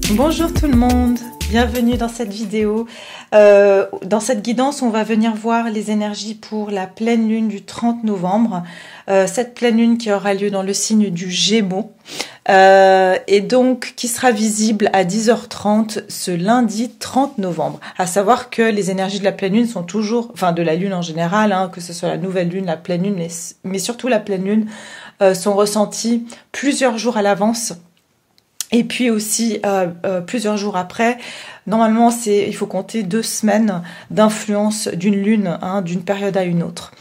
Bonjour tout le monde, bienvenue dans cette vidéo. Dans cette guidance, on va venir voir les énergies pour la pleine lune du 30 novembre. Cette pleine lune qui aura lieu dans le signe du Gémeaux et donc qui sera visible à 10h30 ce lundi 30 novembre. À savoir que les énergies de la pleine lune sont toujours, enfin de la lune en général, hein, que ce soit la nouvelle lune, la pleine lune, mais surtout la pleine lune, sont ressenties plusieurs jours à l'avance. Et puis aussi plusieurs jours après, normalement il faut compter 2 semaines d'influence d'une lune, hein, d'une période à une autre.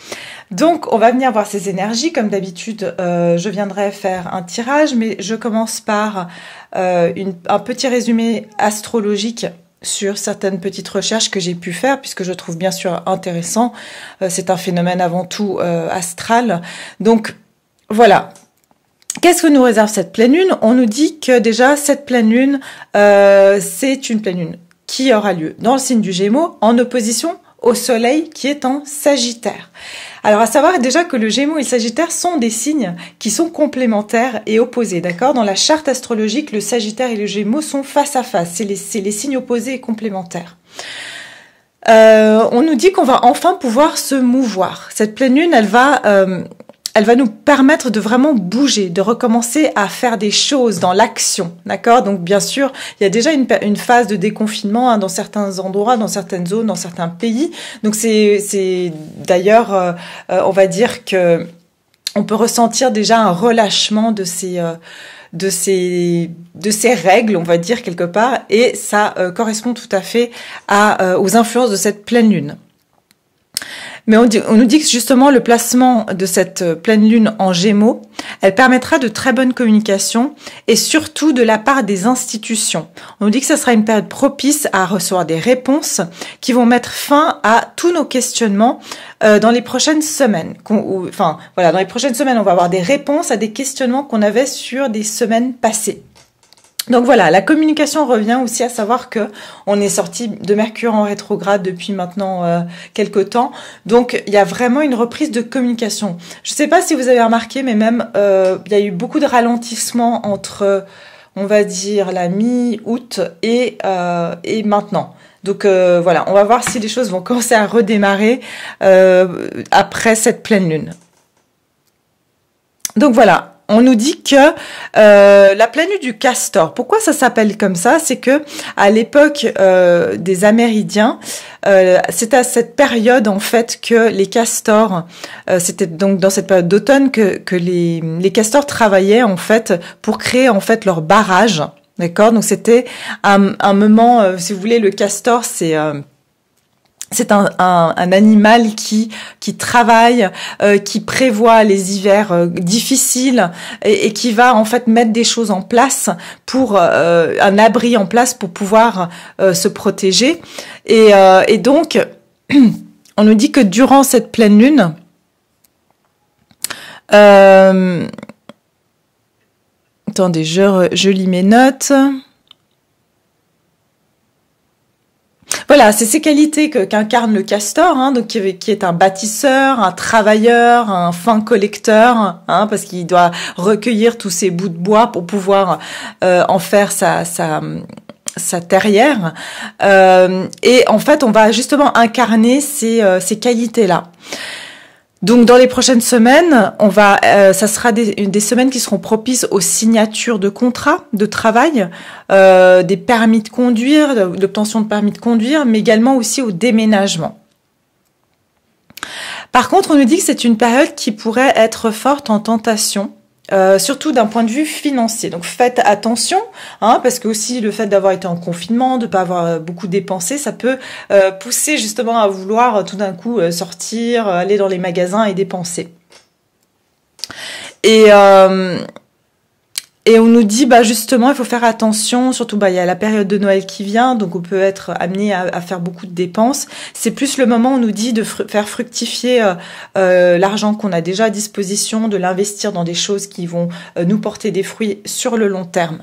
Donc on va venir voir ces énergies. Comme d'habitude, je viendrai faire un tirage, mais je commence par un petit résumé astrologique sur certaines petites recherches que j'ai pu faire, puisque je trouve bien sûr intéressant. C'est un phénomène avant tout astral. Donc voilà. Qu'est-ce que nous réserve cette pleine lune? On nous dit que déjà cette pleine lune, c'est une pleine lune qui aura lieu dans le signe du Gémeaux en opposition au Soleil qui est en Sagittaire. Alors à savoir déjà que le Gémeaux et le Sagittaire sont des signes qui sont complémentaires et opposés, d'accord? Dans la charte astrologique, le Sagittaire et le Gémeaux sont face à face, c'est les signes opposés et complémentaires. On nous dit qu'on va enfin pouvoir se mouvoir. Cette pleine lune, elle va nous permettre de vraiment bouger, de recommencer à faire des choses dans l'action, d'accord? Donc bien sûr, il y a déjà une phase de déconfinement hein, dans certains endroits, dans certaines zones, dans certains pays. Donc c'est d'ailleurs, on va dire que on peut ressentir déjà un relâchement de ces règles, on va dire quelque part, et ça correspond tout à fait aux influences de cette pleine lune. Mais on nous dit que justement le placement de cette pleine lune en Gémeaux, elle permettra de très bonnes communications et surtout de la part des institutions. On nous dit que ça sera une période propice à recevoir des réponses qui vont mettre fin à tous nos questionnements dans les prochaines semaines. Enfin voilà, dans les prochaines semaines, on va avoir des réponses à des questionnements qu'on avait sur des semaines passées. Donc voilà, la communication revient aussi à savoir que on est sorti de Mercure en rétrograde depuis maintenant quelques temps. Donc il y a vraiment une reprise de communication. Je ne sais pas si vous avez remarqué, mais même il y a eu beaucoup de ralentissements entre, on va dire, la mi-août et maintenant. Donc voilà, on va voir si les choses vont commencer à redémarrer après cette pleine lune. Donc voilà. On nous dit que la pleine lune du Castor, pourquoi ça s'appelle comme ça? C'est que à l'époque des Amérindiens, c'est à cette période en fait que les castors, c'était donc dans cette période d'automne que les castors travaillaient en fait pour créer en fait leur barrage, d'accord? Donc c'était un moment, si vous voulez, le castor c'est un animal qui travaille, qui prévoit les hivers difficiles et qui va en fait mettre des choses en place pour un abri en place pour pouvoir se protéger. Et donc, on nous dit que durant cette pleine lune, attendez, je lis mes notes. Voilà, c'est ces qualités qu'incarne le castor, hein, donc qui est un bâtisseur, un travailleur, un fin collecteur, hein, parce qu'il doit recueillir tous ces bouts de bois pour pouvoir en faire sa terrière. Et en fait, on va justement incarner ces qualités-là. Donc dans les prochaines semaines, ça sera des semaines qui seront propices aux signatures de contrats de travail, des permis de conduire, l'obtention de permis de conduire, mais également aussi au déménagement. Par contre, on nous dit que c'est une période qui pourrait être forte en tentation, surtout d'un point de vue financier. Donc faites attention, hein, parce que aussi le fait d'avoir été en confinement, de ne pas avoir beaucoup dépensé, ça peut pousser justement à vouloir tout d'un coup sortir, aller dans les magasins et dépenser. Et Et on nous dit, bah justement, il faut faire attention, surtout il y a la période de Noël qui vient, donc on peut être amené à faire beaucoup de dépenses. C'est plus le moment où on nous dit de faire fructifier l'argent qu'on a déjà à disposition, de l'investir dans des choses qui vont nous porter des fruits sur le long terme.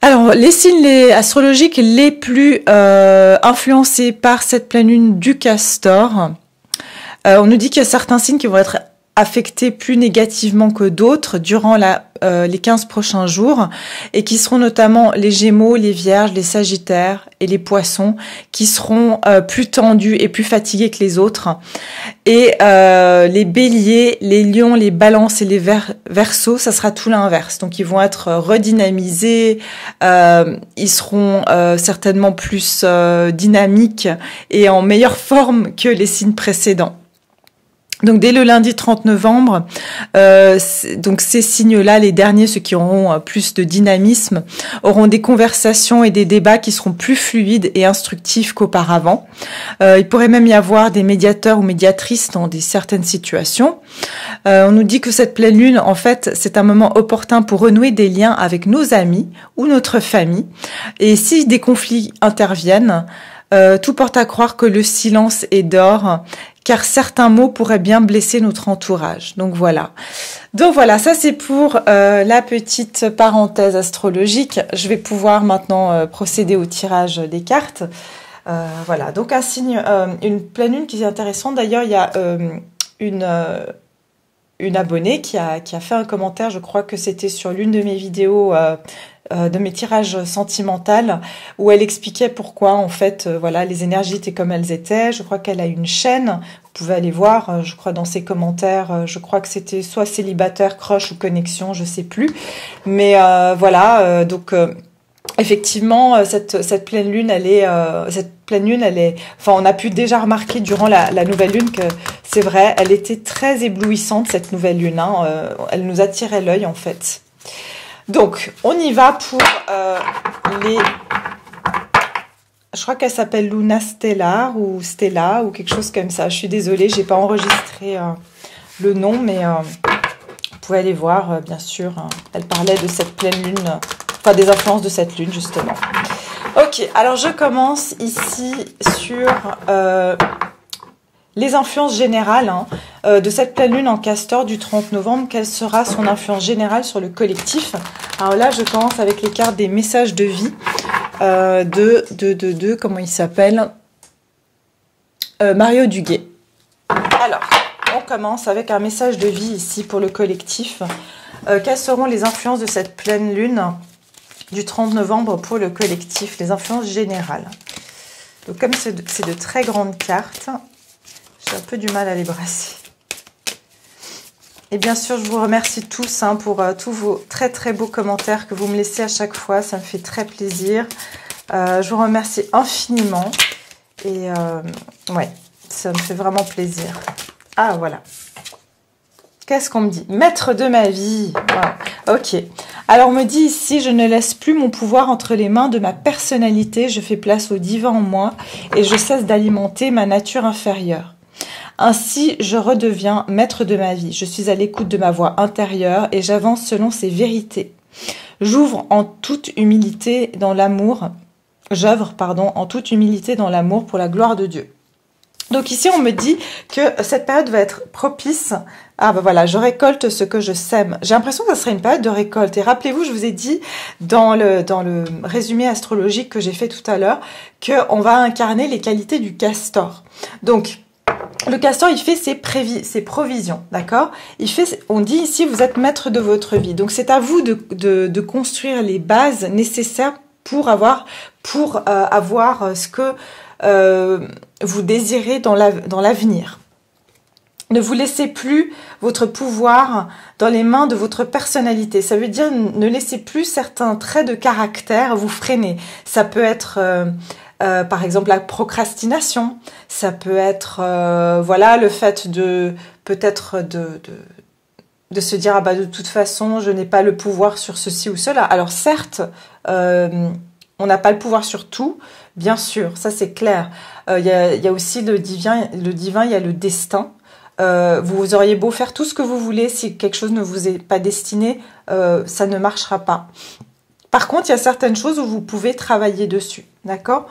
Alors, les signes astrologiques les plus influencés par cette pleine lune du Castor, on nous dit qu'il y a certains signes qui vont être affectés plus négativement que d'autres durant les 15 prochains jours, et qui seront notamment les Gémeaux, les Vierges, les Sagittaires et les Poissons, qui seront plus tendus et plus fatigués que les autres. Et les Béliers, les Lions, les Balances et les Verseaux, ça sera tout l'inverse. Donc ils vont être redynamisés, ils seront certainement plus dynamiques et en meilleure forme que les signes précédents. Donc dès le lundi 30 novembre, donc ces signes-là, les derniers, ceux qui auront plus de dynamisme, auront des conversations et des débats qui seront plus fluides et instructifs qu'auparavant. Il pourrait même y avoir des médiateurs ou médiatrices dans certaines situations. On nous dit que cette pleine lune, en fait, c'est un moment opportun pour renouer des liens avec nos amis ou notre famille. Et si des conflits interviennent, tout porte à croire que le silence est d'or, car certains mots pourraient bien blesser notre entourage. Donc voilà, ça c'est pour la petite parenthèse astrologique. Je vais pouvoir maintenant procéder au tirage des cartes. Voilà, donc un signe, une pleine lune qui est intéressante. D'ailleurs, il y a une abonnée qui a fait un commentaire, je crois que c'était sur l'une de mes vidéos de mes tirages sentimentaux, où elle expliquait pourquoi en fait voilà, les énergies étaient comme elles étaient. Je crois qu'elle a une chaîne, vous pouvez aller voir, je crois dans ses commentaires, je crois que c'était soit célibataire, crush ou connexion, je sais plus, mais voilà, donc effectivement cette pleine lune elle est enfin on a pu déjà remarquer durant la nouvelle lune que c'est vrai, elle était très éblouissante cette nouvelle lune, hein, elle nous attirait l'œil en fait. Donc, on y va pour je crois qu'elle s'appelle Luna Stellar ou Stella ou quelque chose comme ça. Je suis désolée, j'ai pas enregistré le nom, mais vous pouvez aller voir, bien sûr. Elle parlait de cette pleine lune, enfin des influences de cette lune, justement. Ok, alors je commence ici sur les influences générales de cette pleine lune en Castor du 30 novembre. Quelle sera son influence générale sur le collectif? Alors là, je commence avec les cartes des messages de vie comment il s'appelle, Mario Duguay. Alors, on commence avec un message de vie ici pour le collectif. Quelles seront les influences de cette pleine lune du 30 novembre pour le collectif? Les influences générales. Donc comme c'est de très grandes cartes, j'ai un peu du mal à les brasser. Et bien sûr, je vous remercie tous pour tous vos très très beaux commentaires que vous me laissez à chaque fois. Ça me fait très plaisir. Je vous remercie infiniment. Et ouais, ça me fait vraiment plaisir. Ah, voilà. Qu'est-ce qu'on me dit? Maître de ma vie. Wow. Ok. Alors, on me dit ici, je ne laisse plus mon pouvoir entre les mains de ma personnalité. Je fais place au divin en moi et je cesse d'alimenter ma nature inférieure. Ainsi, je redeviens maître de ma vie. Je suis à l'écoute de ma voix intérieure et j'avance selon ses vérités. J'ouvre en toute humilité dans l'amour. J'œuvre, en toute humilité dans l'amour pour la gloire de Dieu. Donc ici, on me dit que cette période va être propice. Ah ben voilà, je récolte ce que je sème. J'ai l'impression que ça serait une période de récolte. Et rappelez-vous, je vous ai dit dans le résumé astrologique que j'ai fait tout à l'heure qu'on va incarner les qualités du castor. Donc, le castor, il fait ses provisions, d'accord? On dit ici, vous êtes maître de votre vie. Donc, c'est à vous de construire les bases nécessaires pour avoir ce que vous désirez dans l'avenir. Ne vous laissez plus votre pouvoir dans les mains de votre personnalité. Ça veut dire ne laissez plus certains traits de caractère vous freiner. Ça peut être par exemple la procrastination. Ça peut être voilà, le fait de peut-être de se dire ah bah de toute façon je n'ai pas le pouvoir sur ceci ou cela. Alors certes on n'a pas le pouvoir sur tout, bien sûr, ça c'est clair. Il y a aussi le divin, il y a le destin. Vous auriez beau faire tout ce que vous voulez, si quelque chose ne vous est pas destiné, ça ne marchera pas. Par contre, il y a certaines choses où vous pouvez travailler dessus, d'accord?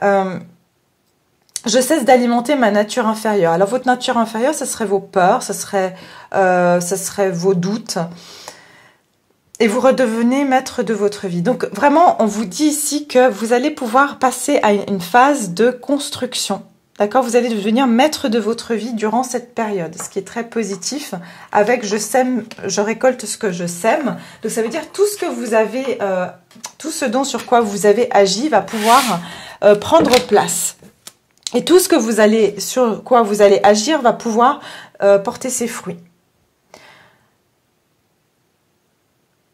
Je cesse d'alimenter ma nature inférieure. Alors, votre nature inférieure, ce serait vos peurs, ce serait vos doutes. Et vous redevenez maître de votre vie. Donc, vraiment, on vous dit ici que vous allez pouvoir passer à une phase de construction. D'accord? Vous allez devenir maître de votre vie durant cette période, ce qui est très positif. Avec je sème, je récolte ce que je sème. Donc, ça veut dire tout ce que vous avez, tout ce dont sur quoi vous avez agi va pouvoir prendre place. Et tout ce que sur quoi vous allez agir va pouvoir porter ses fruits.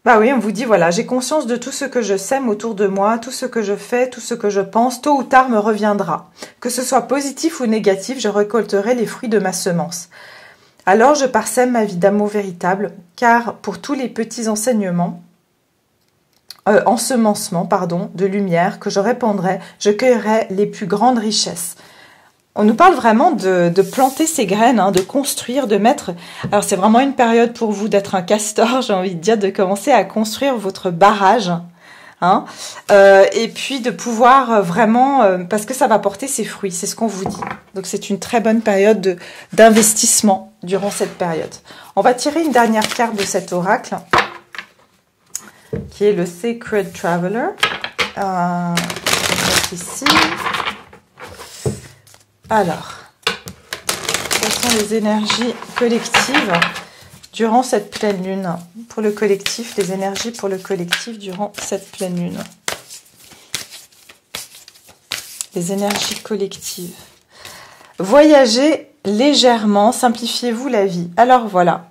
Bah oui, on vous dit, voilà, j'ai conscience de tout ce que je sème autour de moi, tout ce que je fais, tout ce que je pense, tôt ou tard me reviendra. Que ce soit positif ou négatif, je récolterai les fruits de ma semence. Alors je parsème ma vie d'amour véritable, car pour tous les petits ensemencements, de lumière que je répandrai, je cueillerai les plus grandes richesses. On nous parle vraiment de planter ces graines, de construire, de mettre... Alors, c'est vraiment une période pour vous d'être un castor, j'ai envie de dire, de commencer à construire votre barrage. Et puis de pouvoir vraiment... parce que ça va porter ses fruits, c'est ce qu'on vous dit. Donc, c'est une très bonne période d'investissement durant cette période. On va tirer une dernière carte de cet oracle, qui est le Sacred Traveler. Ici... Alors, quelles sont les énergies collectives durant cette pleine lune? Pour le collectif, les énergies pour le collectif durant cette pleine lune. Les énergies collectives. Voyagez légèrement, simplifiez-vous la vie. Alors voilà,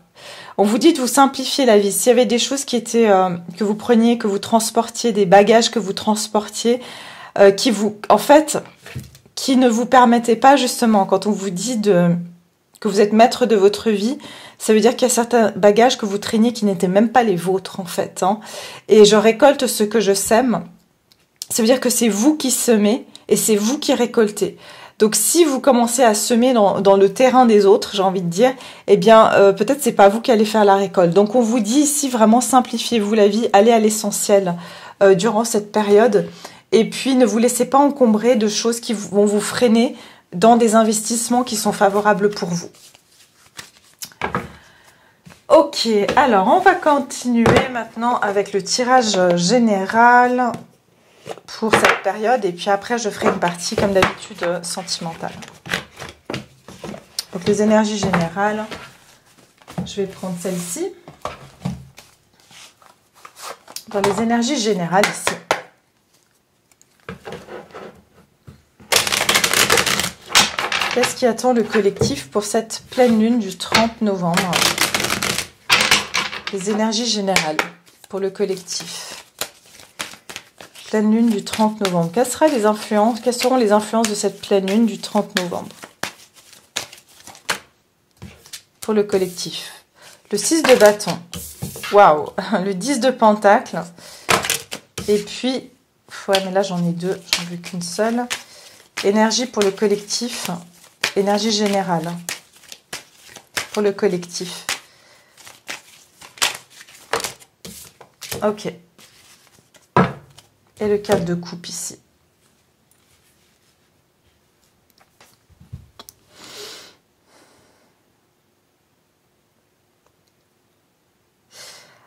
on vous dit de vous simplifier la vie. S'il y avait des choses qui étaient que vous preniez, que vous transportiez, des bagages que vous transportiez, qui ne vous permettez pas, justement, quand on vous dit que vous êtes maître de votre vie, ça veut dire qu'il y a certains bagages que vous traîniez qui n'étaient même pas les vôtres, en fait. Et je récolte ce que je sème. Ça veut dire que c'est vous qui semez et c'est vous qui récoltez. Donc, si vous commencez à semer dans le terrain des autres, j'ai envie de dire, eh bien, peut-être c'est pas vous qui allez faire la récolte. Donc, on vous dit ici, vraiment, simplifiez-vous la vie, allez à l'essentiel durant cette période. Et puis, ne vous laissez pas encombrer de choses qui vont vous freiner dans des investissements qui sont favorables pour vous. Ok, alors on va continuer maintenant avec le tirage général pour cette période. Et puis après, je ferai une partie, comme d'habitude, sentimentale. Donc, les énergies générales, je vais prendre celle-ci. Dans les énergies générales, ici. Qu'est-ce qui attend le collectif pour cette pleine lune du 30 novembre? Les énergies générales pour le collectif. Pleine lune du 30 novembre. Quelles seront les influences de cette pleine lune du 30 novembre pour le collectif? Le 6 de bâton. Waouh! Le 10 de pentacle. Et puis, ouais, mais là j'en ai deux, j'en veux qu'une seule. Énergie pour le collectif. Énergie générale pour le collectif. Ok. Et le 4 de coupe ici.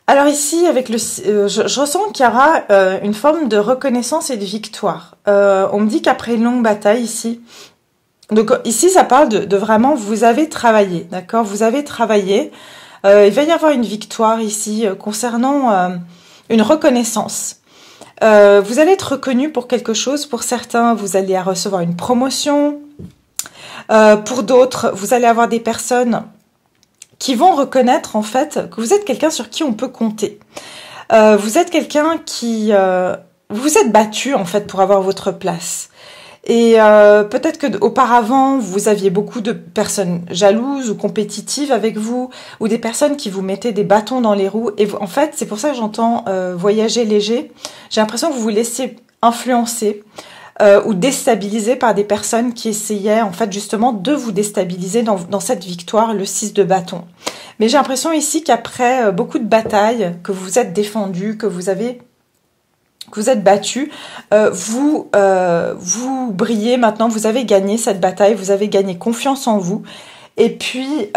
Alors ici, avec je ressens qu'il y aura une forme de reconnaissance et de victoire. On me dit qu'après une longue bataille ici, donc ici ça parle de vraiment, vous avez travaillé, d'accord? Vous avez travaillé, il va y avoir une victoire ici concernant une reconnaissance. Vous allez être reconnu pour quelque chose, pour certains vous allez recevoir une promotion, pour d'autres vous allez avoir des personnes qui vont reconnaître en fait que vous êtes quelqu'un sur qui on peut compter. Vous êtes quelqu'un qui... vous êtes battu en fait pour avoir votre place. Et peut-être que auparavant vous aviez beaucoup de personnes jalouses ou compétitives avec vous, ou des personnes qui vous mettaient des bâtons dans les roues. Et en fait, c'est pour ça que j'entends voyager léger. J'ai l'impression que vous vous laissez influencer. ou déstabilisé par des personnes qui essayaient en fait justement de vous déstabiliser dans cette victoire, le 6 de bâton. Mais j'ai l'impression ici qu'après beaucoup de batailles, que vous êtes défendu, que vous êtes battu, vous brillez maintenant, vous avez gagné cette bataille, vous avez gagné confiance en vous. Et puis,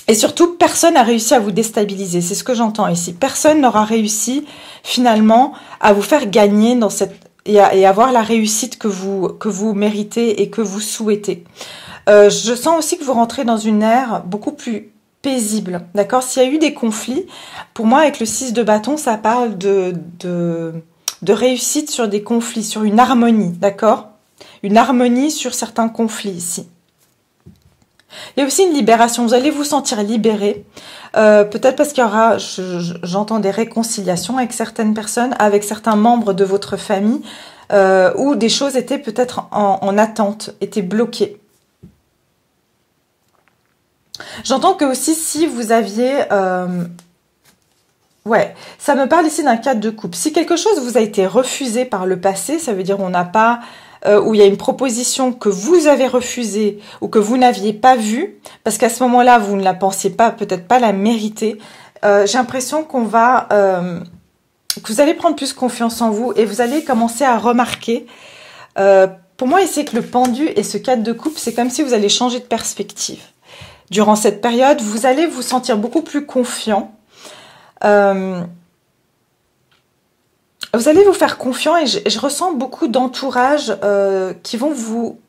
et surtout, personne n'a réussi à vous déstabiliser. C'est ce que j'entends ici. Personne n'aura réussi finalement à vous faire gagner dans cette et avoir la réussite que vous méritez et que vous souhaitez. Je sens aussi que vous rentrez dans une ère beaucoup plus paisible, d'accord? S'il y a eu des conflits, pour moi, avec le 6 de bâton, ça parle de réussite sur des conflits, sur une harmonie, d'accord? Une harmonie sur certains conflits ici. Il y a aussi une libération, vous allez vous sentir libéré, peut-être parce qu'il y aura, j'entends des réconciliations avec certaines personnes, avec certains membres de votre famille, où des choses étaient peut-être en attente, étaient bloquées. J'entends que aussi si vous aviez... ouais, ça me parle ici d'un cadre de couple. Si quelque chose vous a été refusé par le passé, ça veut dire on n'a pas... où il y a une proposition que vous avez refusée ou que vous n'aviez pas vue, parce qu'à ce moment-là, vous ne la pensiez pas, peut-être pas la mériter, j'ai l'impression qu'on va... que vous allez prendre plus confiance en vous et vous allez commencer à remarquer... pour moi, ici, que le pendu et ce cadre de couple, c'est comme si vous allez changer de perspective. Durant cette période, vous allez vous sentir beaucoup plus confiant. Vous allez vous faire confiant et je ressens beaucoup d'entourage qui vont vous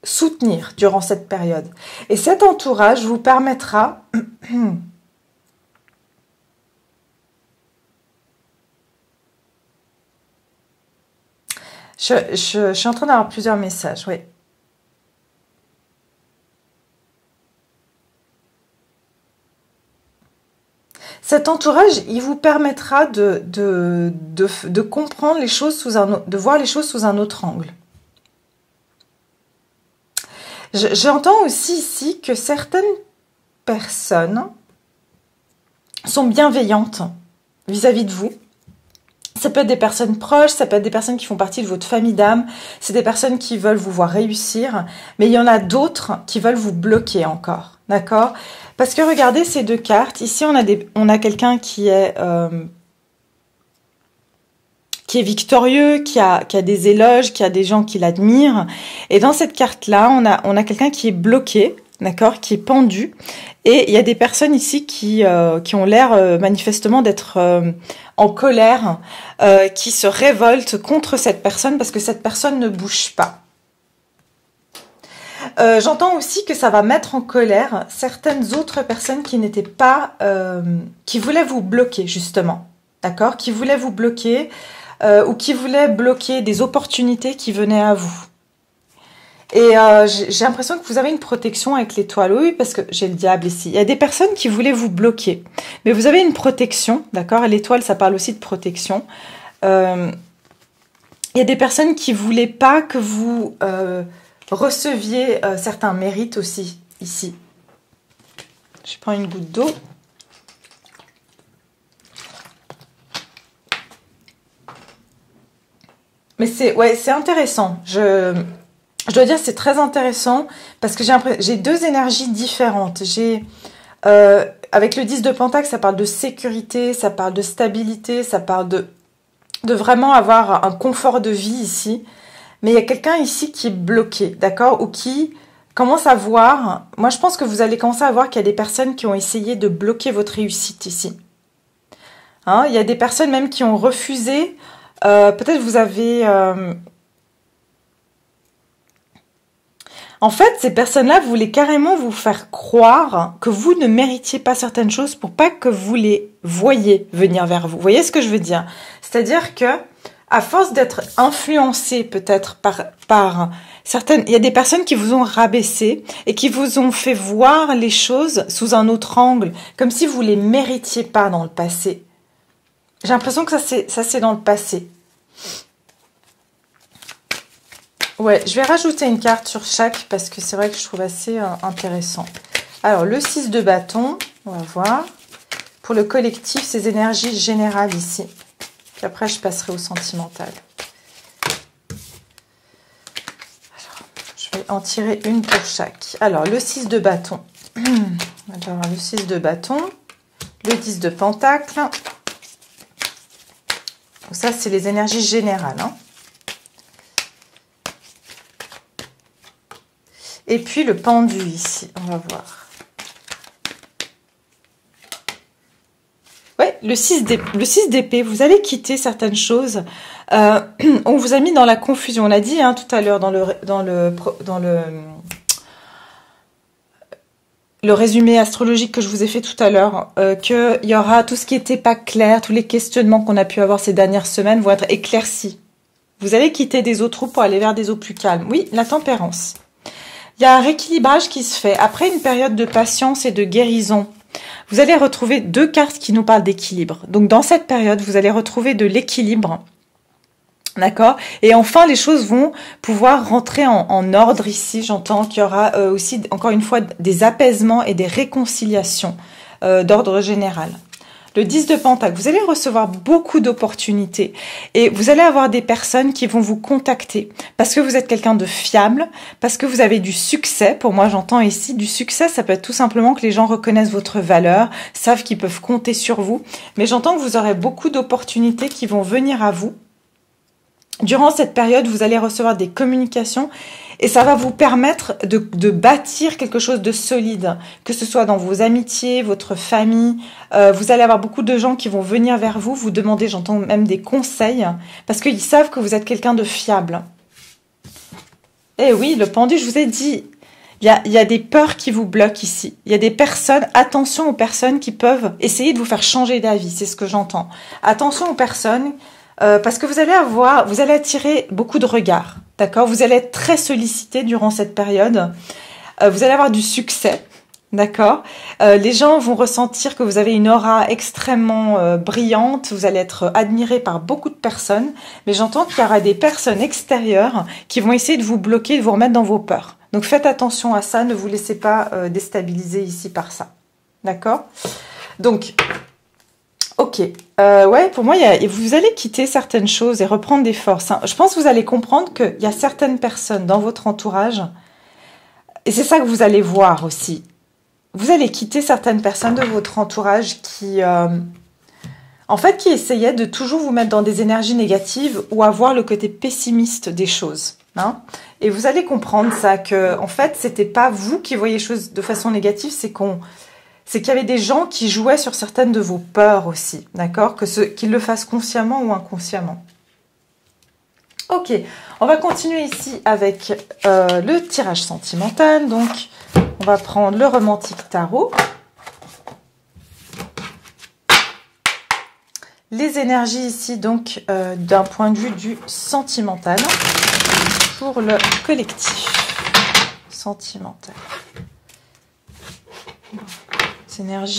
soutenir durant cette période. Et cet entourage vous permettra... je suis en train d'avoir plusieurs messages, oui. Cet entourage, il vous permettra de comprendre les choses de voir les choses sous un autre angle. J'entends aussi ici que certaines personnes sont bienveillantes vis-à-vis de vous. Ça peut être des personnes proches, ça peut être des personnes qui font partie de votre famille d'âme, c'est des personnes qui veulent vous voir réussir, mais il y en a d'autres qui veulent vous bloquer encore, d'accord? Parce que regardez ces deux cartes, ici on a quelqu'un qui est victorieux, qui a des éloges, qui a des gens qui l'admirent, et dans cette carte-là, on a quelqu'un qui est bloqué, d'accord, qui est pendu, et il y a des personnes ici qui ont l'air manifestement d'être en colère, qui se révoltent contre cette personne parce que cette personne ne bouge pas. J'entends aussi que ça va mettre en colère certaines autres personnes qui n'étaient pas, qui voulaient vous bloquer justement, d'accord, qui voulaient vous bloquer ou qui voulaient bloquer des opportunités qui venaient à vous. Et j'ai l'impression que vous avez une protection avec l'étoile. Oui, parce que j'ai le diable ici. Il y a des personnes qui voulaient vous bloquer. Mais vous avez une protection, d'accord? Et l'étoile, ça parle aussi de protection. Il y a des personnes qui ne voulaient pas que vous receviez certains mérites aussi, ici. Je prends une goutte d'eau. Mais c'est intéressant. Je dois dire, c'est très intéressant parce que j'ai deux énergies différentes. Avec le 10 de Pentacle, ça parle de sécurité, ça parle de stabilité, ça parle de vraiment avoir un confort de vie ici. Mais il y a quelqu'un ici qui est bloqué, d'accord? Ou qui commence à voir... Moi, je pense que vous allez commencer à voir qu'il y a des personnes qui ont essayé de bloquer votre réussite ici. Hein? Il y a des personnes même qui ont refusé. Peut-être vous avez... En fait, ces personnes-là voulaient carrément vous faire croire que vous ne méritiez pas certaines choses pour pas que vous les voyiez venir vers vous. Vous voyez ce que je veux dire? C'est-à-dire que, à force d'être influencé peut-être par certaines... Il y a des personnes qui vous ont rabaissé et qui vous ont fait voir les choses sous un autre angle, comme si vous les méritiez pas dans le passé. J'ai l'impression que ça c'est dans le passé. Ouais, je vais rajouter une carte sur chaque parce que c'est vrai que je trouve assez intéressant. Alors, le 6 de bâton, on va voir. Pour le collectif, ces énergies générales ici. Puis après, je passerai au sentimental. en tirer une pour chaque. Alors, le 6 de bâton. Alors, le 6 de bâton. Le 10 de pentacle. Donc ça, c'est les énergies générales. Hein. Et puis, le pendu ici. On va voir. Ouais, le 6 d'épée, vous allez quitter certaines choses. On vous a mis dans la confusion. On l'a dit hein, tout à l'heure dans le résumé astrologique que je vous ai fait tout à l'heure, qu'il y aura tout ce qui n'était pas clair, tous les questionnements qu'on a pu avoir ces dernières semaines vont être éclaircis. Vous allez quitter des eaux troubles pour aller vers des eaux plus calmes. Oui, la tempérance. Il y a un rééquilibrage qui se fait. Après une période de patience et de guérison, vous allez retrouver deux cartes qui nous parlent d'équilibre. Donc, dans cette période, vous allez retrouver de l'équilibre. D'accord? Et enfin, les choses vont pouvoir rentrer en ordre ici. J'entends qu'il y aura aussi, encore une fois, des apaisements et des réconciliations d'ordre général. Le 10 de pentacle, vous allez recevoir beaucoup d'opportunités et vous allez avoir des personnes qui vont vous contacter parce que vous êtes quelqu'un de fiable, parce que vous avez du succès. Pour moi, j'entends ici du succès, ça peut être tout simplement que les gens reconnaissent votre valeur, savent qu'ils peuvent compter sur vous. Mais j'entends que vous aurez beaucoup d'opportunités qui vont venir à vous. Durant cette période, vous allez recevoir des communications et ça va vous permettre de bâtir quelque chose de solide, que ce soit dans vos amitiés, votre famille. Vous allez avoir beaucoup de gens qui vont venir vers vous, vous demander, j'entends même des conseils, parce qu'ils savent que vous êtes quelqu'un de fiable. Eh oui, le pendu, je vous ai dit, il y a des peurs qui vous bloquent ici. Il y a des personnes, attention aux personnes qui peuvent essayer de vous faire changer d'avis, c'est ce que j'entends. Attention aux personnes... parce que vous allez attirer beaucoup de regards, d'accord? Vous allez être très sollicité durant cette période. Vous allez avoir du succès, d'accord? Les gens vont ressentir que vous avez une aura extrêmement brillante. Vous allez être admiré par beaucoup de personnes. Mais j'entends qu'il y aura des personnes extérieures qui vont essayer de vous bloquer, de vous remettre dans vos peurs. Donc faites attention à ça. Ne vous laissez pas déstabiliser ici par ça, d'accord? Donc... Ok, ouais, pour moi, vous allez quitter certaines choses et reprendre des forces. Hein. Je pense que vous allez comprendre qu'il y a certaines personnes dans votre entourage, et c'est ça que vous allez voir aussi. Vous allez quitter certaines personnes de votre entourage qui essayaient de toujours vous mettre dans des énergies négatives ou avoir le côté pessimiste des choses. Hein. Et vous allez comprendre ça, que en fait, c'était pas vous qui voyez les choses de façon négative, c'est qu'il y avait des gens qui jouaient sur certaines de vos peurs aussi, d'accord? Qu'ils le fassent consciemment ou inconsciemment. Ok, on va continuer ici avec le tirage sentimental. Donc, on va prendre le romantique tarot. Les énergies ici, donc, d'un point de vue du sentimental pour le collectif. Sentimental. Énergie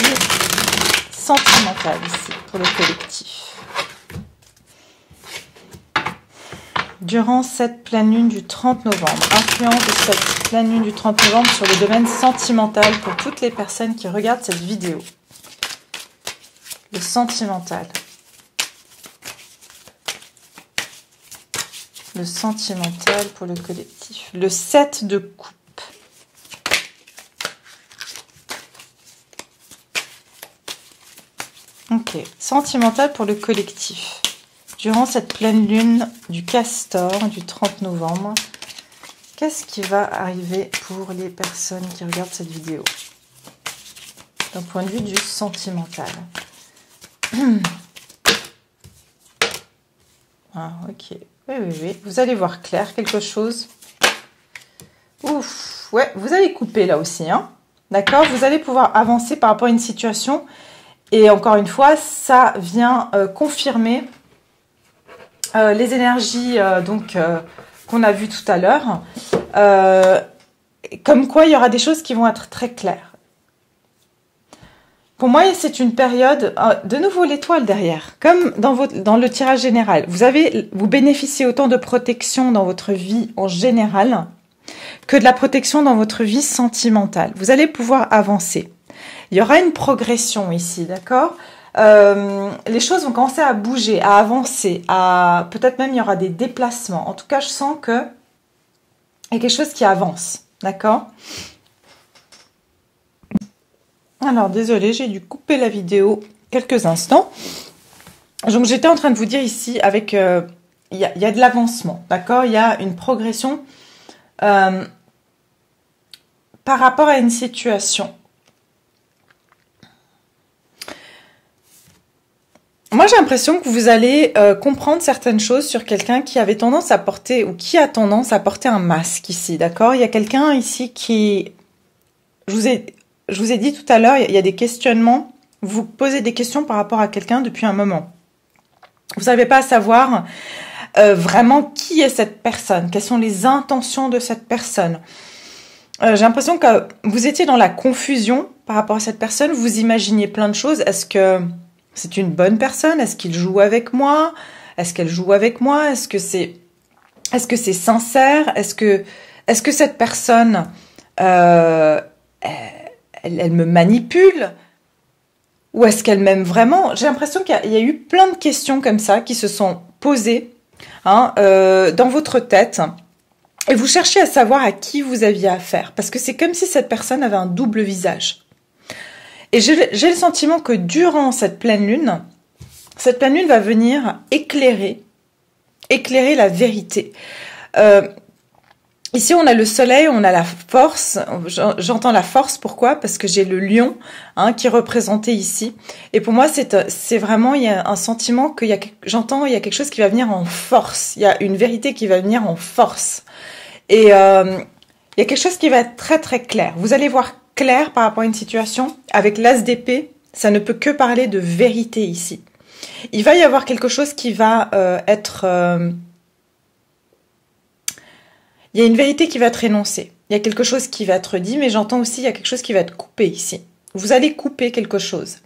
sentimentale ici pour le collectif. Durant cette pleine lune du 30 novembre, influence de cette pleine lune du 30 novembre sur le domaine sentimental pour toutes les personnes qui regardent cette vidéo. Le sentimental. Le sentimental pour le collectif. Le 7 de coupe. Ok, sentimental pour le collectif. Durant cette pleine lune du castor du 30 novembre, qu'est-ce qui va arriver pour les personnes qui regardent cette vidéo? D'un point de vue du sentimental. Ah, ok. Oui. Vous allez voir clair quelque chose. Ouf, ouais, vous allez couper là aussi, hein. D'accord? Vous allez pouvoir avancer par rapport à une situation. Et encore une fois, ça vient confirmer les énergies qu'on a vues tout à l'heure. Comme quoi, il y aura des choses qui vont être très claires. Pour moi, c'est une période... de nouveau, l'étoile derrière. Comme dans le tirage général. Vous bénéficiez autant de protection dans votre vie en général que de la protection dans votre vie sentimentale. Vous allez pouvoir avancer. Il y aura une progression ici, d'accord? Les choses vont commencer à bouger, à avancer, peut-être même il y aura des déplacements. En tout cas, je sens que Il y a quelque chose qui avance, d'accord? Alors, désolée, j'ai dû couper la vidéo quelques instants. Donc, j'étais en train de vous dire ici, avec, il y a de l'avancement, d'accord? Il y a une progression par rapport à une situation. Moi, j'ai l'impression que vous allez comprendre certaines choses sur quelqu'un qui avait tendance à porter, ou qui a tendance à porter un masque ici, d'accord? Il y a quelqu'un ici qui... Je vous ai dit tout à l'heure, il y a des questionnements. Vous posez des questions par rapport à quelqu'un depuis un moment. Vous n'avez pas à savoir vraiment qui est cette personne, quelles sont les intentions de cette personne. J'ai l'impression que vous étiez dans la confusion par rapport à cette personne. Vous imaginiez plein de choses. Est-ce que c'est une bonne personne? Est-ce qu'il joue avec moi? Est-ce qu'elle joue avec moi? Est-ce que c'est sincère? Est-ce que cette personne elle me manipule? Ou est-ce qu'elle m'aime vraiment? J'ai l'impression qu'il y a eu plein de questions comme ça qui se sont posées dans votre tête. Et vous cherchez à savoir à qui vous aviez affaire. Parce que c'est comme si cette personne avait un double visage. Et j'ai le sentiment que durant cette pleine lune va venir éclairer la vérité. Ici, on a le soleil, on a la force. J'entends la force, pourquoi? Parce que j'ai le lion qui est représenté ici. Et pour moi, c'est vraiment, il y a un sentiment il y a quelque chose qui va venir en force. Il y a une vérité qui va venir en force. Et il y a quelque chose qui va être très très clair. Vous allez voir clair par rapport à une situation. Avec l'as d'épée, ça ne peut que parler de vérité ici. Il va y avoir quelque chose qui va être... il y a une vérité qui va être énoncée. Il y a quelque chose qui va être dit, mais j'entends aussi il y a quelque chose qui va être coupé ici. Vous allez couper quelque chose.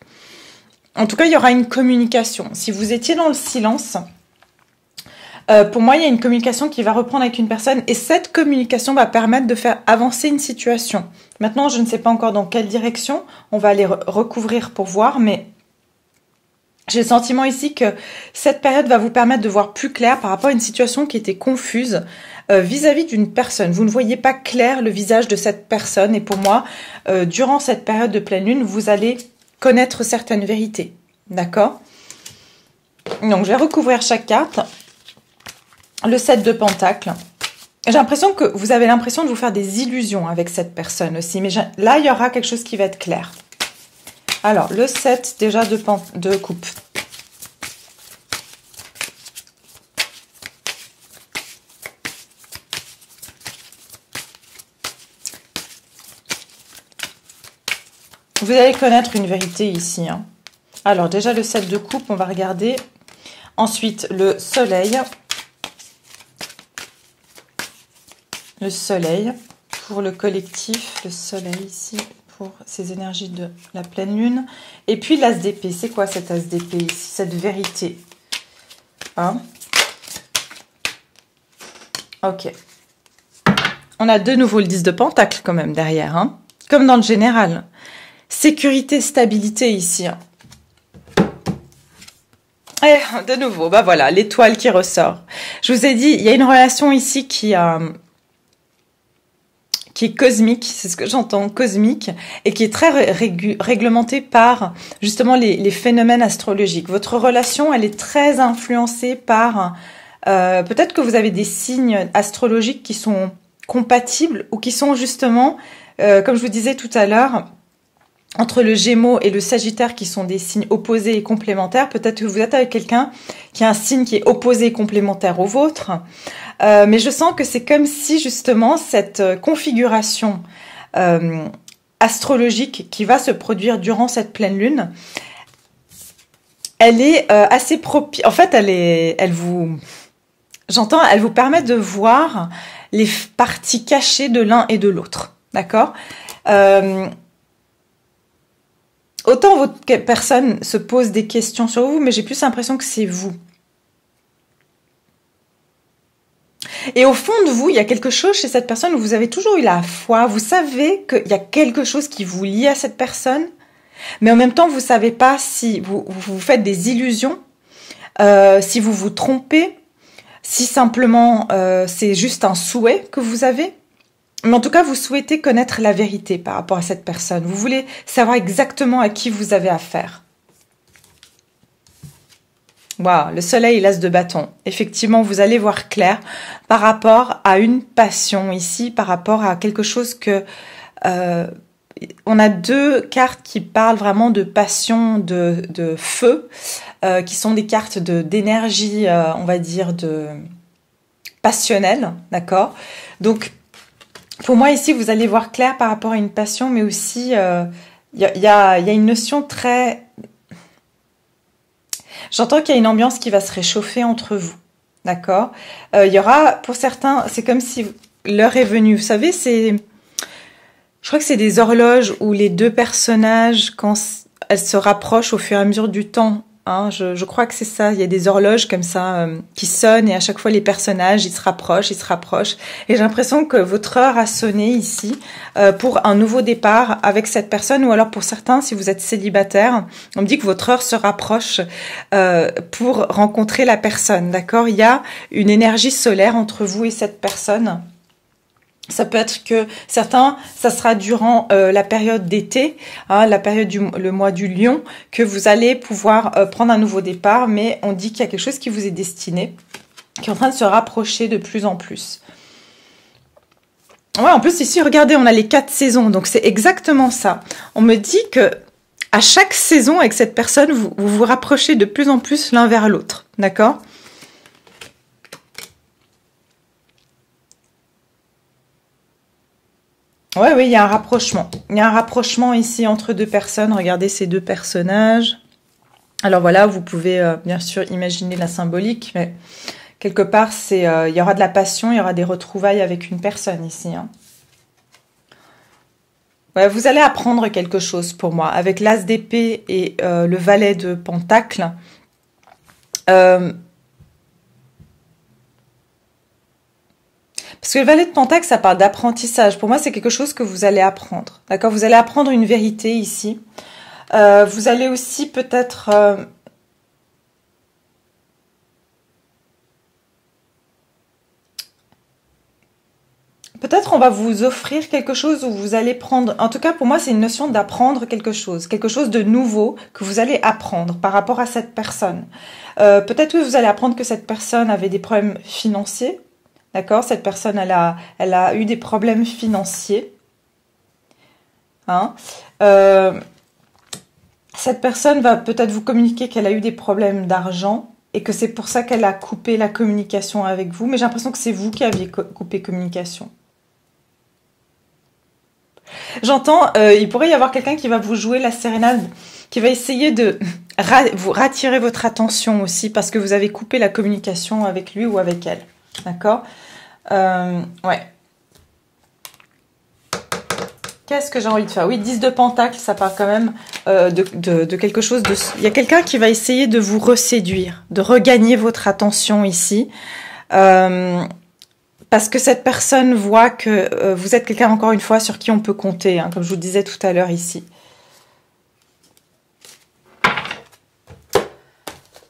En tout cas, il y aura une communication. Si vous étiez dans le silence, pour moi, il y a une communication qui va reprendre avec une personne et cette communication va permettre de faire avancer une situation. Maintenant, je ne sais pas encore dans quelle direction. On va aller recouvrir pour voir, mais j'ai le sentiment ici que cette période va vous permettre de voir plus clair par rapport à une situation qui était confuse vis-à-vis d'une personne. Vous ne voyez pas clair le visage de cette personne et pour moi, durant cette période de pleine lune, vous allez connaître certaines vérités. D'accord? Donc, je vais recouvrir chaque carte. Le 7 de Pentacles. J'ai l'impression que vous avez l'impression de vous faire des illusions avec cette personne aussi. Mais là, il y aura quelque chose qui va être clair. Alors, le 7 déjà de coupe. Vous allez connaître une vérité ici. Alors, déjà le 7 de coupe, on va regarder. Ensuite, le soleil. Le soleil pour le collectif, le soleil ici pour ces énergies de la pleine lune. Et puis l'as d'épée, c'est quoi cet as d'épée ici, cette vérité? Ok. On a de nouveau le 10 de Pentacle quand même derrière, comme dans le général. Sécurité, stabilité ici. Et de nouveau, bah voilà, l'étoile qui ressort. Je vous ai dit, il y a une relation ici qui est cosmique, c'est ce que j'entends, cosmique, et qui est très réglementée par justement les phénomènes astrologiques. Votre relation, elle est très influencée par, peut-être que vous avez des signes astrologiques qui sont compatibles ou qui sont justement, comme je vous disais tout à l'heure, entre le Gémeaux et le Sagittaire qui sont des signes opposés et complémentaires. Peut-être que vous êtes avec quelqu'un qui a un signe qui est opposé et complémentaire au vôtre. Mais je sens que c'est comme si justement cette configuration astrologique qui va se produire durant cette pleine lune, elle est assez propice. En fait, elle vous permet de voir les parties cachées de l'un et de l'autre. D'accord? Autant votre personne se pose des questions sur vous, mais j'ai plus l'impression que c'est vous. Et au fond de vous, il y a quelque chose chez cette personne où vous avez toujours eu la foi. Vous savez qu'il y a quelque chose qui vous lie à cette personne, mais en même temps, vous ne savez pas si vous faites des illusions, si vous vous trompez. si simplement c'est juste un souhait que vous avez. Mais en tout cas, vous souhaitez connaître la vérité par rapport à cette personne. Vous voulez savoir exactement à qui vous avez affaire. Waouh, le soleil et l'as de bâton. Effectivement, vous allez voir clair par rapport à une passion ici, par rapport à quelque chose que... on a deux cartes qui parlent vraiment de passion, de feu, qui sont des cartes d'énergie, on va dire, passionnelle, d'accord? Donc, pour moi, ici, vous allez voir clair par rapport à une passion, mais aussi, y a une notion très... J'entends qu'il y a une ambiance qui va se réchauffer entre vous, d'accord? Il y aura, pour certains, c'est comme si l'heure est venue. Vous savez, je crois que c'est des horloges où les deux personnages, quand elles se rapprochent au fur et à mesure du temps, hein, je crois que c'est ça. Il y a des horloges comme ça qui sonnent et à chaque fois les personnages, ils se rapprochent. Et j'ai l'impression que votre heure a sonné ici pour un nouveau départ avec cette personne. Ou alors pour certains, si vous êtes célibataire, on me dit que votre heure se rapproche pour rencontrer la personne. D'accord? Il y a une énergie solaire entre vous et cette personne. Ça peut être que certains, ça sera durant la période d'été, hein, la période le mois du lion, que vous allez pouvoir prendre un nouveau départ, mais on dit qu'il y a quelque chose qui vous est destiné, qui est en train de se rapprocher de plus en plus. Ouais, en plus ici, regardez, on a les 4 saisons, donc c'est exactement ça. On me dit que à chaque saison avec cette personne, vous vous rapprochez de plus en plus l'un vers l'autre, d'accord ? Ouais, oui, il y a un rapprochement. Il y a un rapprochement ici entre deux personnes. Regardez ces deux personnages. Alors voilà, vous pouvez bien sûr imaginer la symbolique, mais quelque part, il y aura de la passion, il y aura des retrouvailles avec une personne ici. Hein. Ouais, vous allez apprendre quelque chose pour moi. Avec l'as d'épée et le valet de pentacle, parce que le valet de pentacle, ça parle d'apprentissage. Pour moi, c'est quelque chose que vous allez apprendre. D'accord? Vous allez apprendre une vérité ici. Vous allez aussi peut-être... peut-être on va vous offrir quelque chose où vous allez prendre... En tout cas, pour moi, c'est une notion d'apprendre quelque chose de nouveau que vous allez apprendre par rapport à cette personne. Peut-être que vous allez apprendre que cette personne avait des problèmes financiers. D'accord? Cette personne, elle a eu des problèmes financiers. Hein? Cette personne va peut-être vous communiquer qu'elle a eu des problèmes d'argent et que c'est pour ça qu'elle a coupé la communication avec vous. Mais j'ai l'impression que c'est vous qui aviez coupé communication. J'entends, il pourrait y avoir quelqu'un qui va vous jouer la sérénade, qui va essayer de vous rattirer votre attention aussi parce que vous avez coupé la communication avec lui ou avec elle. D'accord? Ouais. Qu'est-ce que j'ai envie de faire? Oui, 10 de pentacle, ça parle quand même de quelque chose de... Il y a quelqu'un qui va essayer de vous reséduire, de regagner votre attention ici. Parce que cette personne voit que vous êtes quelqu'un, encore une fois, sur qui on peut compter, hein, comme je vous disais tout à l'heure ici.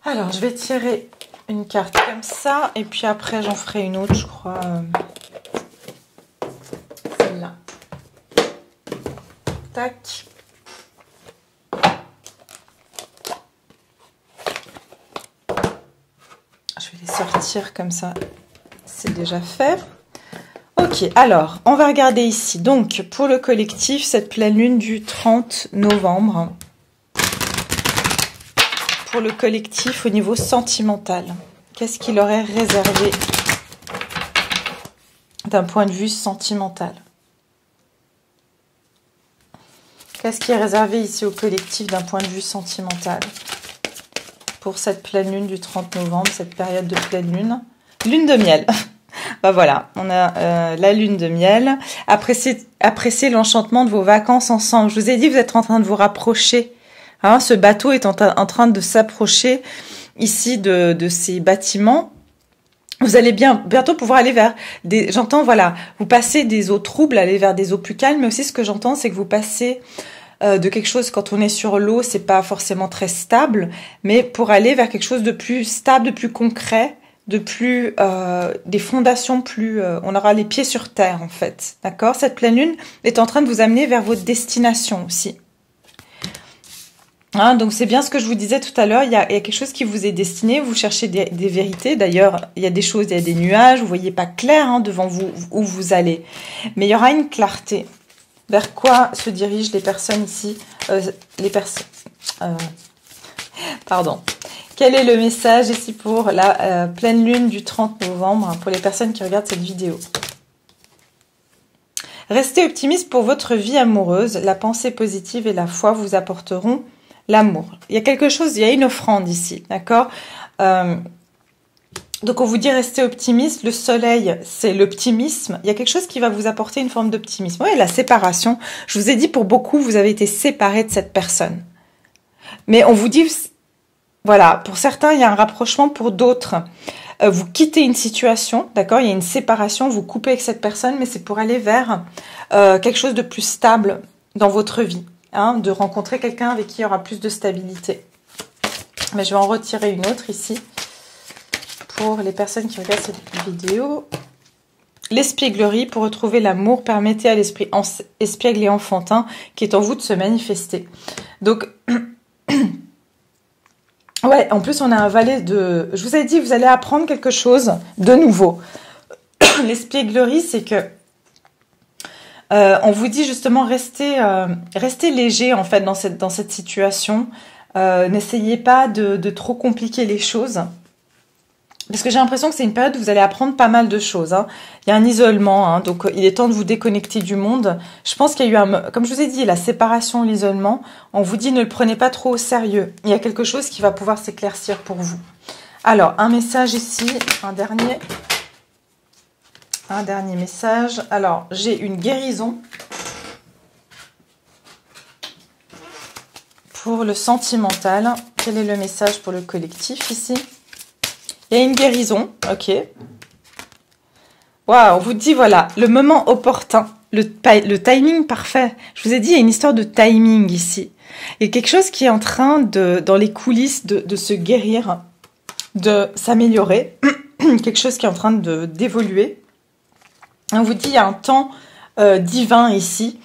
Alors, je vais tirer une carte comme ça, et puis après, j'en ferai une autre, je crois. Celle-là. Tac. Je vais les sortir comme ça. C'est déjà fait. Ok, alors, on va regarder ici. Donc, pour le collectif, cette pleine lune du 30 novembre. Pour le collectif au niveau sentimental. Qu'est-ce qu'il aurait réservé d'un point de vue sentimental? Qu'est-ce qui est réservé ici au collectif d'un point de vue sentimental? Pour cette pleine lune du 30 novembre, cette période de pleine lune. Lune de miel. Bah voilà, on a la lune de miel. Appréciez l'enchantement de vos vacances ensemble. Je vous ai dit, vous êtes en train de vous rapprocher. Hein, ce bateau est en train de s'approcher ici de ces bâtiments. Vous allez bientôt pouvoir aller vers des... J'entends, voilà, vous passez des eaux troubles, aller vers des eaux plus calmes. Mais aussi, ce que j'entends, c'est que vous passez de quelque chose, quand on est sur l'eau, c'est pas forcément très stable. Mais pour aller vers quelque chose de plus stable, de plus concret, de plus, des fondations plus, on aura les pieds sur terre en fait, d'accord? Cette pleine lune est en train de vous amener vers votre destination aussi. Hein, donc c'est bien ce que je vous disais tout à l'heure, il y a quelque chose qui vous est destiné, vous cherchez des vérités, d'ailleurs il y a des choses, il y a des nuages, vous voyez pas clair hein, devant vous où vous allez, mais il y aura une clarté. Vers quoi se dirigent les personnes ici, pardon. Quel est le message ici pour la pleine lune du 30 novembre pour les personnes qui regardent cette vidéo? Restez optimiste pour votre vie amoureuse, la pensée positive et la foi vous apporteront l'amour. Il y a quelque chose, il y a une offrande ici, d'accord? Donc on vous dit restez optimiste, le soleil c'est l'optimisme, il y a quelque chose qui va vous apporter une forme d'optimisme. Oui, la séparation, je vous ai dit pour beaucoup vous avez été séparés de cette personne. Mais on vous dit, voilà, pour certains il y a un rapprochement, pour d'autres vous quittez une situation, d'accord? Il y a une séparation, vous coupez avec cette personne, mais c'est pour aller vers quelque chose de plus stable dans votre vie. Hein, de rencontrer quelqu'un avec qui il y aura plus de stabilité. Mais je vais en retirer une autre ici. Pour les personnes qui regardent cette vidéo. L'espièglerie, pour retrouver l'amour, permettez à l'esprit espiègle et enfantin qui est en vous de se manifester. Donc, ouais, en plus on a un valet de... Je vous ai dit, vous allez apprendre quelque chose de nouveau. L'espièglerie, c'est que on vous dit justement restez léger en fait dans cette situation. N'essayez pas de trop compliquer les choses. Parce que j'ai l'impression que c'est une période où vous allez apprendre pas mal de choses. Hein. Il y a un isolement, hein, donc il est temps de vous déconnecter du monde. Je pense qu'il y a eu comme je vous ai dit, la séparation, l'isolement. On vous dit ne le prenez pas trop au sérieux. Il y a quelque chose qui va pouvoir s'éclaircir pour vous. Alors, un message ici, un dernier message. Alors, j'ai une guérison pour le sentimental. Quel est le message pour le collectif ici? Il y a une guérison, ok. Waouh, on vous dit, voilà, le moment opportun, le timing parfait. Je vous ai dit, il y a une histoire de timing ici. Il y a quelque chose qui est en train dans les coulisses de se guérir, de s'améliorer. Quelque chose qui est en train d'évoluer. On vous dit, il y a un temps divin ici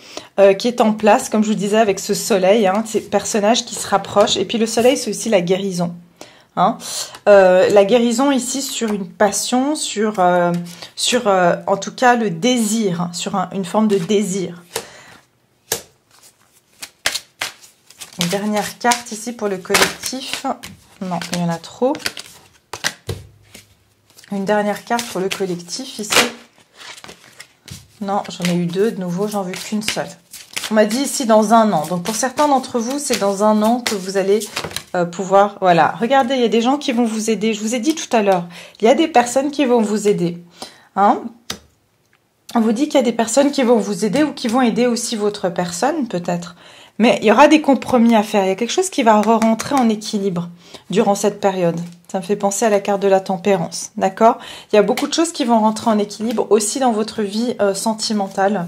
qui est en place, comme je vous disais, avec ce soleil, hein, ces personnages qui se rapprochent. Et puis le soleil, c'est aussi la guérison. Hein. La guérison ici sur une passion, sur en tout cas le désir, hein, sur une forme de désir. Une dernière carte ici pour le collectif. Non, il y en a trop. Une dernière carte pour le collectif ici. Non, j'en ai eu deux, de nouveau, j'en veux qu'une seule. On m'a dit ici dans un an. Donc pour certains d'entre vous, c'est dans un an que vous allez pouvoir... Voilà, regardez, il y a des gens qui vont vous aider. Je vous ai dit tout à l'heure, il y a des personnes qui vont vous aider. Hein? On vous dit qu'il y a des personnes qui vont vous aider ou qui vont aider aussi votre personne, peut-être. Mais il y aura des compromis à faire. Il y a quelque chose qui va rentrer en équilibre durant cette période. Ça me fait penser à la carte de la tempérance, d'accord? Il y a beaucoup de choses qui vont rentrer en équilibre aussi dans votre vie sentimentale.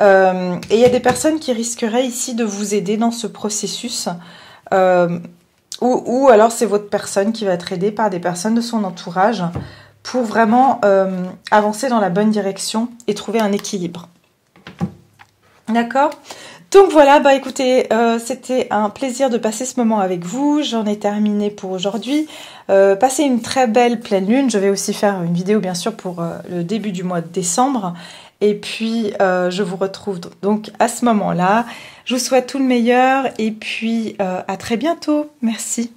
Et il y a des personnes qui risqueraient ici de vous aider dans ce processus. Ou alors c'est votre personne qui va être aidée par des personnes de son entourage pour vraiment avancer dans la bonne direction et trouver un équilibre. D'accord? Donc voilà, bah écoutez, c'était un plaisir de passer ce moment avec vous. J'en ai terminé pour aujourd'hui. Passez une très belle pleine lune. Je vais aussi faire une vidéo bien sûr pour le début du mois de décembre. Et puis je vous retrouve donc à ce moment-là. Je vous souhaite tout le meilleur et puis à très bientôt. Merci.